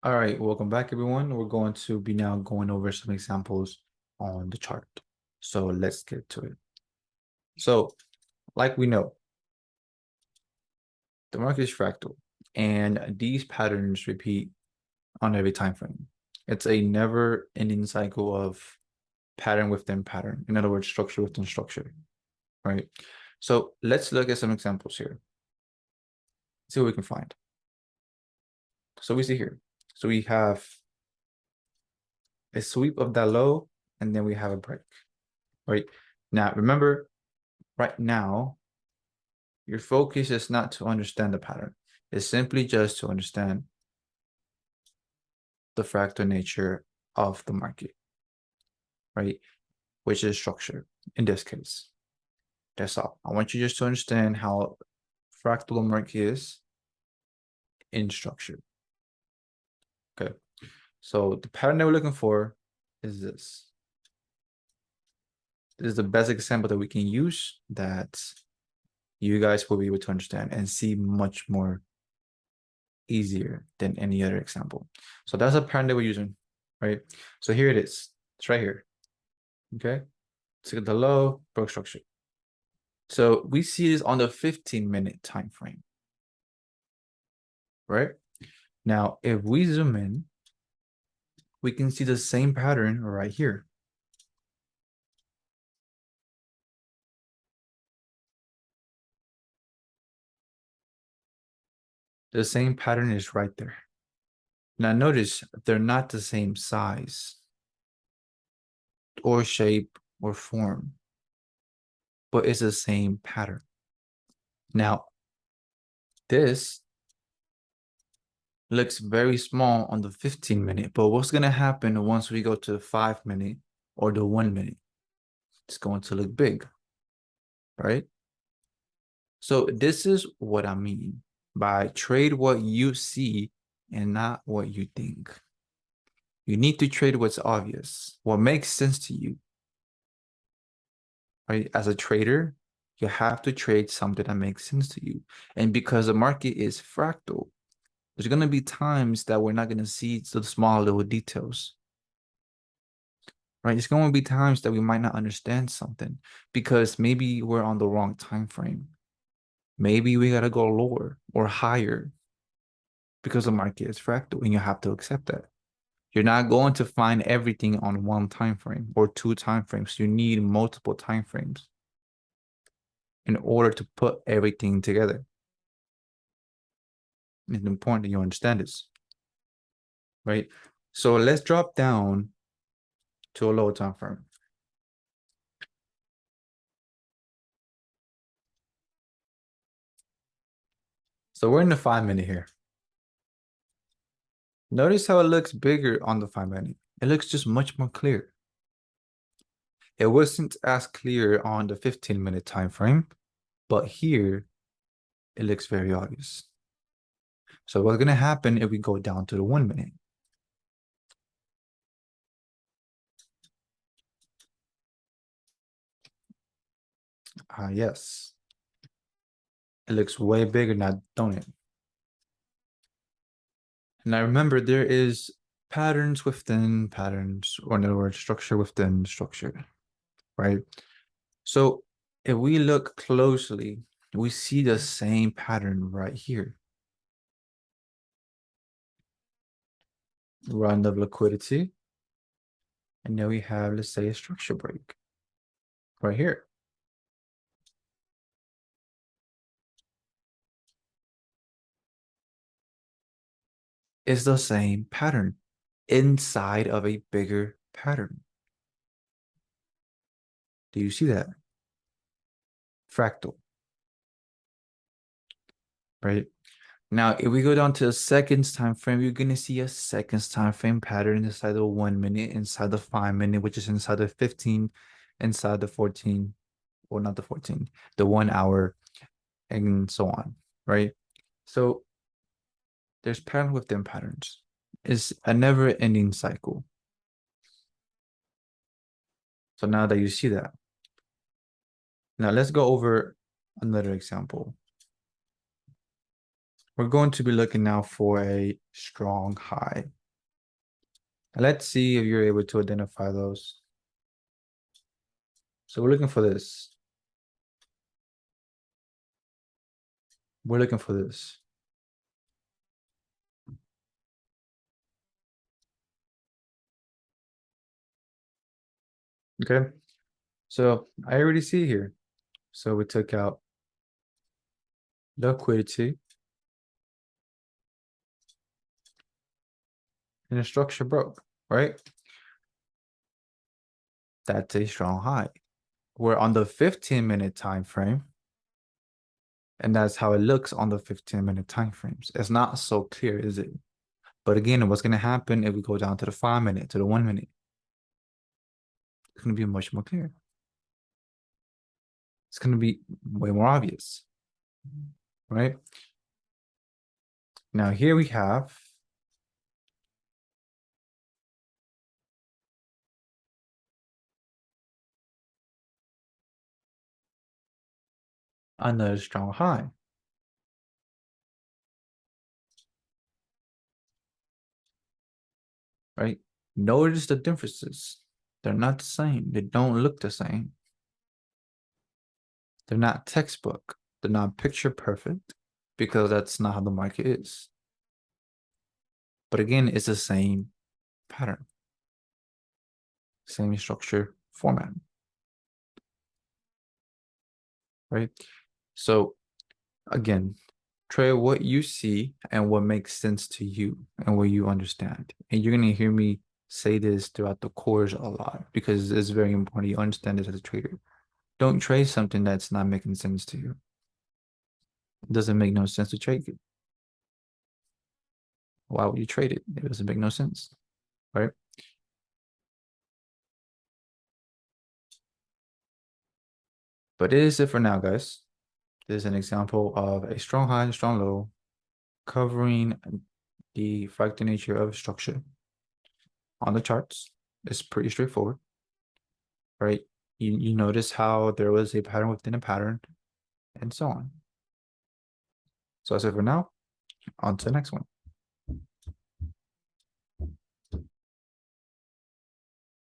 All right, welcome back, everyone. We're going to be now going over some examples on the chart. So let's get to it. So, like we know, the market is fractal, and these patterns repeat on every time frame. It's a never-ending cycle of pattern within pattern. In other words, structure within structure, right? So let's look at some examples here. See what we can find. So we see here. So we have a sweep of that low, and then we have a break, right? Now, remember, right now, your focus is not to understand the pattern. It's simply just to understand the fractal nature of the market, right? Which is structure in this case. That's all. I want you just to understand how fractal the market is in structure. Okay. So the pattern that we're looking for is this. This is the best example that we can use that you guys will be able to understand and see much more easier than any other example. So that's a pattern that we're using, right? So here it is. It's right here. Okay. So the low broke structure. So we see this on the 15-minute time frame, right? Now, if we zoom in, we can see the same pattern right here. The same pattern is right there. Now notice they're not the same size or shape or form, but it's the same pattern. Now, this looks very small on the 15-minute, but what's going to happen once we go to the 5-minute or the 1-minute? It's going to look big, right? So this is what I mean by trade what you see and not what you think. You need to trade what's obvious, what makes sense to you. Right? As a trader, you have to trade something that makes sense to you. And because the market is fractal, there's going to be times that we're not going to see the small little details. Right? There's going to be times that we might not understand something because maybe we're on the wrong time frame. Maybe we got to go lower or higher because the market is fractal and you have to accept that. You're not going to find everything on one time frame or two time frames. You need multiple time frames in order to put everything together. It's important that you understand this, right? So let's drop down to a lower time frame. So we're in the 5-minute here. Notice how it looks bigger on the 5-minute. It looks just much more clear. It wasn't as clear on the 15-minute time frame, but here it looks very obvious. So what's going to happen if we go down to the 1-minute? Yes. It looks way bigger now, don't it? And I remember there is patterns within patterns, or in other words, structure within structure, right? So if we look closely, we see the same pattern right here. Run of liquidity. And now we have, let's say, a structure break right here. It's the same pattern inside of a bigger pattern. Do you see that? Fractal, right? Now, if we go down to the seconds time frame, you're going to see a seconds time frame pattern inside the 1-minute, inside the 5-minute, which is inside the 15, inside the 14, or not the 14, the 1 hour, and so on, right? So there's pattern within patterns. It's a never-ending cycle. So now that you see that, now let's go over another example. We're going to be looking now for a strong high. Let's see if you're able to identify those. So we're looking for this. We're looking for this. Okay. So I already see here. So we took out liquidity and the structure broke, right? That's a strong high. We're on the 15-minute time frame. And that's how it looks on the 15-minute time frames. It's not so clear, is it? But again, what's going to happen if we go down to the 5-minute, to the 1-minute? It's going to be much more clear. It's going to be way more obvious, right? Now here we have another strong high. Right? Notice the differences. They're not the same. They don't look the same. They're not textbook. They're not picture perfect because that's not how the market is. But again, it's the same pattern, same structure, format, right? So again, trade what you see and what makes sense to you and what you understand. And you're going to hear me say this throughout the course a lot because it's very important you understand this as a trader. Don't trade something that's not making sense to you. It doesn't make no sense to trade it. Why would you trade it? It doesn't make no sense, right? But it is it for now, guys. This is an example of a strong high and strong low covering the fractal nature of structure on the charts. It's pretty straightforward, right? You notice how there was a pattern within a pattern and so on. So that's it for now. On to the next one.